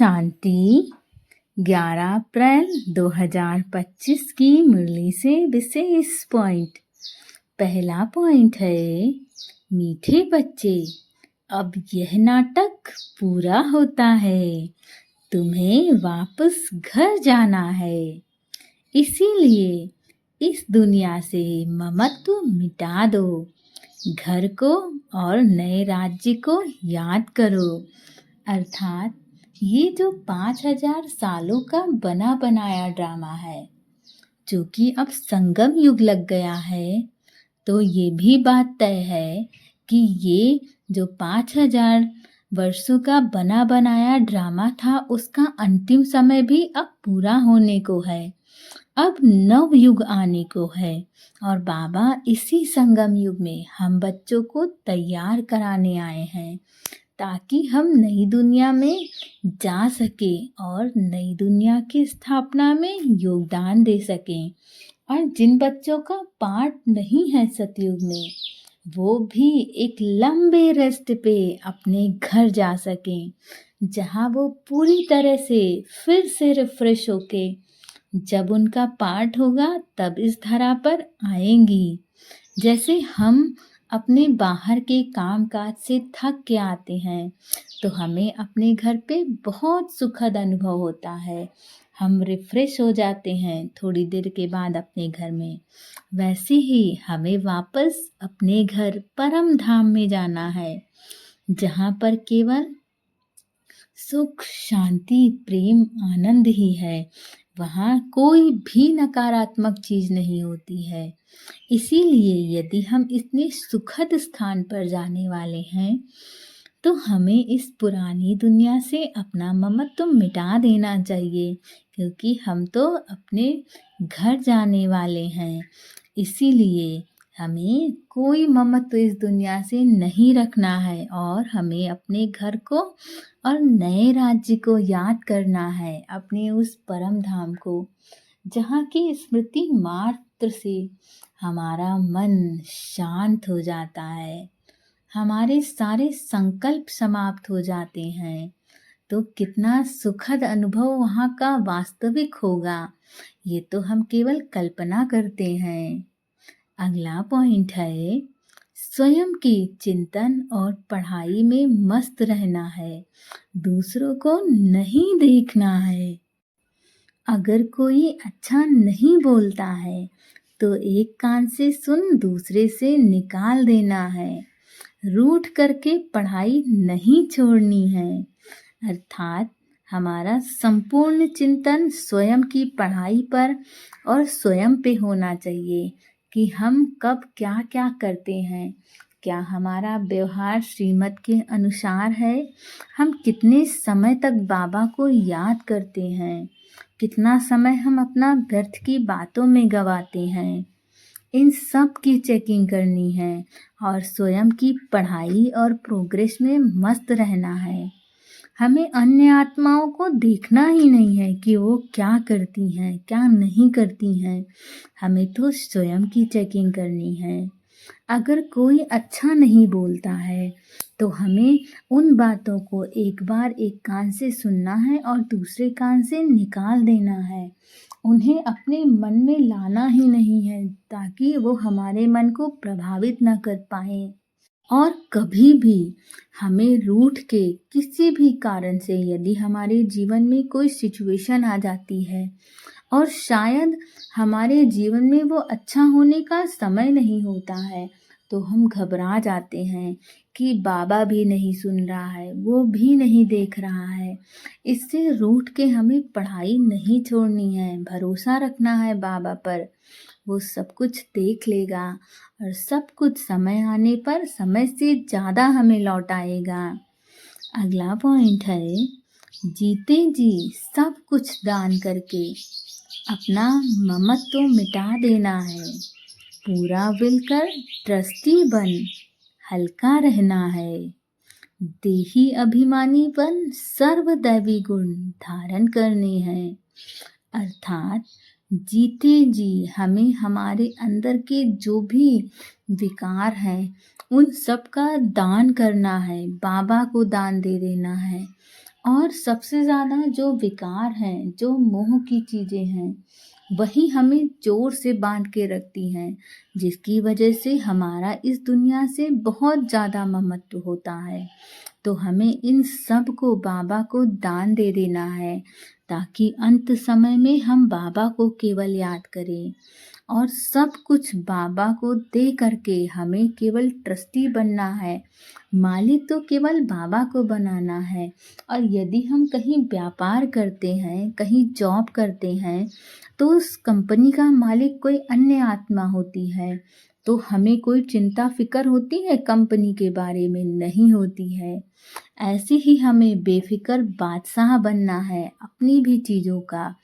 शांति 11 अप्रैल 2025 की मुरली से विशेष पॉइंट। पहला पॉइंट है, मीठे बच्चे, अब यह नाटक पूरा होता है, तुम्हें वापस घर जाना है। इसीलिए इस दुनिया से ममत्व मिटा दो, घर को और नए राज्य को याद करो। अर्थात ये जो 5000 सालों का बना बनाया ड्रामा है, जो कि अब संगम युग लग गया है, तो ये भी बात तय है कि ये जो 5000 वर्षों का बना बनाया ड्रामा था, उसका अंतिम समय भी अब पूरा होने को है। अब नव युग आने को है और बाबा इसी संगम युग में हम बच्चों को तैयार कराने आए हैं, ताकि हम नई दुनिया में जा सकें और नई दुनिया की स्थापना में योगदान दे सकें। और जिन बच्चों का पार्ट नहीं है सतयुग में, वो भी एक लंबे रेस्ट पे अपने घर जा सकें, जहाँ वो पूरी तरह से फिर से रिफ्रेश होके जब उनका पार्ट होगा तब इस धरा पर आएंगी। जैसे हम अपने बाहर के कामकाज से थक के आते हैं, तो हमें अपने घर पे बहुत सुखद अनुभव होता है, हम रिफ्रेश हो जाते हैं थोड़ी देर के बाद अपने घर में। वैसे ही हमें वापस अपने घर परम धाम में जाना है, जहाँ पर केवल सुख, शांति, प्रेम, आनंद ही है। वहाँ कोई भी नकारात्मक चीज नहीं होती है। इसीलिए यदि हम इतने सुखद स्थान पर जाने वाले हैं, तो हमें इस पुरानी दुनिया से अपना ममत्व मिटा देना चाहिए, क्योंकि हम तो अपने घर जाने वाले हैं। इसीलिए हमें कोई ममत्व इस दुनिया से नहीं रखना है और हमें अपने घर को और नए राज्य को याद करना है, अपने उस परम धाम को, जहाँ की स्मृति मात्र से हमारा मन शांत हो जाता है, हमारे सारे संकल्प समाप्त हो जाते हैं। तो कितना सुखद अनुभव वहाँ का वास्तविक होगा, ये तो हम केवल कल्पना करते हैं। अगला पॉइंट है, स्वयं की चिंतन और पढ़ाई में मस्त रहना है, दूसरों को नहीं देखना है। अगर कोई अच्छा नहीं बोलता है, तो एक कान से सुन दूसरे से निकाल देना है। रूठ करके पढ़ाई नहीं छोड़नी है। अर्थात हमारा संपूर्ण चिंतन स्वयं की पढ़ाई पर और स्वयं पे होना चाहिए कि हम कब क्या क्या करते हैं, क्या हमारा व्यवहार श्रीमत के अनुसार है, हम कितने समय तक बाबा को याद करते हैं, कितना समय हम अपना व्यर्थ की बातों में गवाते हैं। इन सब की चेकिंग करनी है और स्वयं की पढ़ाई और प्रोग्रेस में मस्त रहना है। हमें अन्य आत्माओं को देखना ही नहीं है कि वो क्या करती हैं, क्या नहीं करती हैं। हमें तो स्वयं की चेकिंग करनी है। अगर कोई अच्छा नहीं बोलता है, तो हमें उन बातों को एक बार एक कान से सुनना है और दूसरे कान से निकाल देना है। उन्हें अपने मन में लाना ही नहीं है, ताकि वो हमारे मन को प्रभावित न कर पाए। और कभी भी हमें रूठ के किसी भी कारण से यदि हमारे जीवन में कोई सिचुएशन आ जाती है और शायद हमारे जीवन में वो अच्छा होने का समय नहीं होता है, तो हम घबरा जाते हैं कि बाबा भी नहीं सुन रहा है, वो भी नहीं देख रहा है। इससे रूठ के हमें पढ़ाई नहीं छोड़नी है, भरोसा रखना है बाबा पर। वो सब कुछ देख लेगा और सब कुछ समय आने पर समय से ज़्यादा हमें लौटाएगा। अगला पॉइंट है, जीते जी सब कुछ दान करके अपना ममत्व मिटा देना है, पूरा विलकर ट्रस्टी बन हल्का रहना है, देही अभिमानीपन सर्वदैवी गुण धारण करने हैं। अर्थात जीते जी हमें हमारे अंदर के जो भी विकार हैं, उन सब का दान करना है, बाबा को दान दे देना है और सबसे ज़्यादा जो विकार हैं, जो मोह की चीज़ें हैं, वही हमें ज़ोर से बाँध के रखती हैं, जिसकी वजह से हमारा इस दुनिया से बहुत ज़्यादा ममत्व होता है। तो हमें इन सब को बाबा को दान दे देना है, ताकि अंत समय में हम बाबा को केवल याद करें और सब कुछ बाबा को दे करके हमें केवल ट्रस्टी बनना है। मालिक तो केवल बाबा को बनाना है। और यदि हम कहीं व्यापार करते हैं, कहीं जॉब करते हैं, तो उस कंपनी का मालिक कोई अन्य आत्मा होती है। तो हमें कोई चिंता फ़िक्र होती है कंपनी के बारे में? नहीं होती है। ऐसे ही हमें बेफ़िक्र बादशाह बनना है अपनी भी चीज़ों का।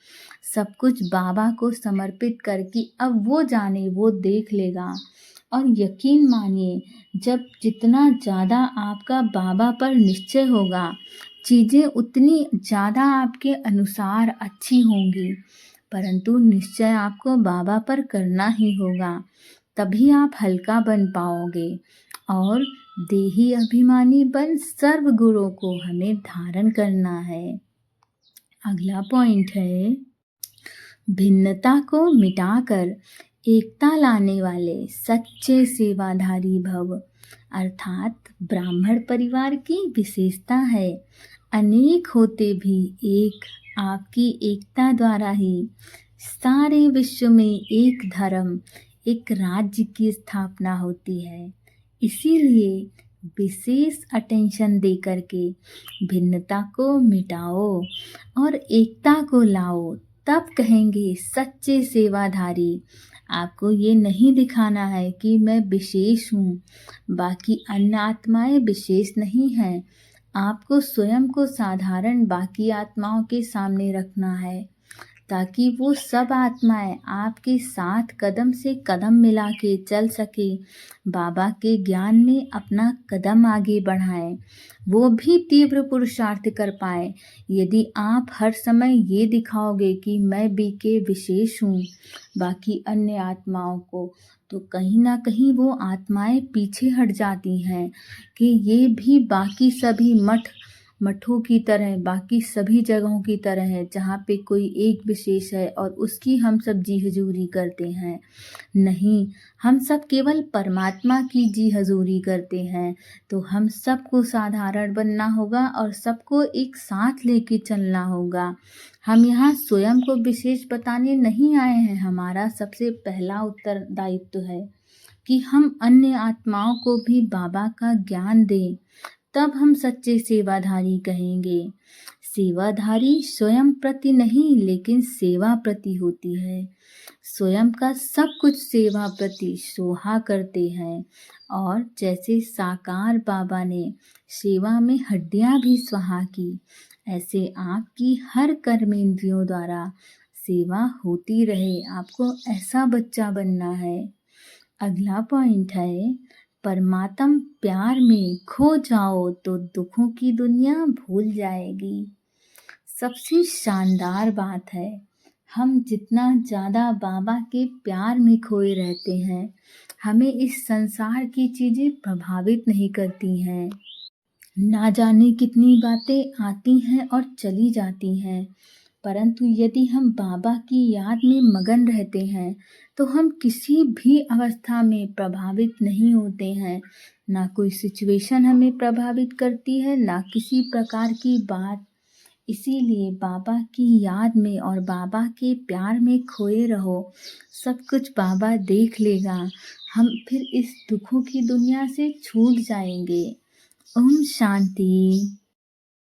सब कुछ बाबा को समर्पित करके अब वो जाने, वो देख लेगा। और यकीन मानिए, जब जितना ज़्यादा आपका बाबा पर निश्चय होगा, चीज़ें उतनी ज़्यादा आपके अनुसार अच्छी होंगी। परंतु निश्चय आपको बाबा पर करना ही होगा, तभी आप हल्का बन पाओगे। और देही अभिमानी बन सर्व गुणों को हमें धारण करना है। अगला पॉइंट है, भिन्नता को मिटाकर एकता लाने वाले सच्चे सेवाधारी भव। अर्थात ब्राह्मण परिवार की विशेषता है, अनेक होते भी एक आपकी एकता द्वारा ही सारे विश्व में एक धर्म, एक राज्य की स्थापना होती है। इसीलिए विशेष अटेंशन दे करके भिन्नता को मिटाओ और एकता को लाओ, तब कहेंगे सच्चे सेवाधारी। आपको ये नहीं दिखाना है कि मैं विशेष हूँ, बाकी अन्य आत्माएं विशेष नहीं हैं। आपको स्वयं को साधारण बाकी आत्माओं के सामने रखना है, ताकि वो सब आत्माएं आपके साथ कदम से कदम मिला के चल सके, बाबा के ज्ञान में अपना कदम आगे बढ़ाएं, वो भी तीव्र पुरुषार्थ कर पाए। यदि आप हर समय ये दिखाओगे कि मैं बीके विशेष हूँ बाकी अन्य आत्माओं को, तो कहीं ना कहीं वो आत्माएं पीछे हट जाती हैं कि ये भी बाकी सभी मठों की तरह, बाकी सभी जगहों की तरह है, जहाँ पे कोई एक विशेष है और उसकी हम सब जी हजूरी करते हैं। नहीं, हम सब केवल परमात्मा की जी हजूरी करते हैं। तो हम सबको साधारण बनना होगा और सबको एक साथ लेके चलना होगा। हम यहाँ स्वयं को विशेष बताने नहीं आए हैं। हमारा सबसे पहला उत्तरदायित्व है कि हम अन्य आत्माओं को भी बाबा का ज्ञान दें, तब हम सच्चे सेवाधारी कहेंगे। सेवाधारी स्वयं प्रति नहीं, लेकिन सेवा प्रति होती है। स्वयं का सब कुछ सेवा प्रति सोहा करते हैं। और जैसे साकार बाबा ने सेवा में हड्डियां भी स्वाहा की, ऐसे आपकी हर कर्मेंद्रियों द्वारा सेवा होती रहे। आपको ऐसा बच्चा बनना है। अगला पॉइंट है, परमात्म प्यार में खो जाओ तो दुखों की दुनिया भूल जाएगी। सबसे शानदार बात है, हम जितना ज़्यादा बाबा के प्यार में खोए रहते हैं, हमें इस संसार की चीज़ें प्रभावित नहीं करती हैं। ना जाने कितनी बातें आती हैं और चली जाती हैं, परंतु यदि हम बाबा की याद में मगन रहते हैं, तो हम किसी भी अवस्था में प्रभावित नहीं होते हैं। ना कोई सिचुएशन हमें प्रभावित करती है, ना किसी प्रकार की बात। इसीलिए बाबा की याद में और बाबा के प्यार में खोए रहो, सब कुछ बाबा देख लेगा। हम फिर इस दुखों की दुनिया से छूट जाएंगे। ओम शांति।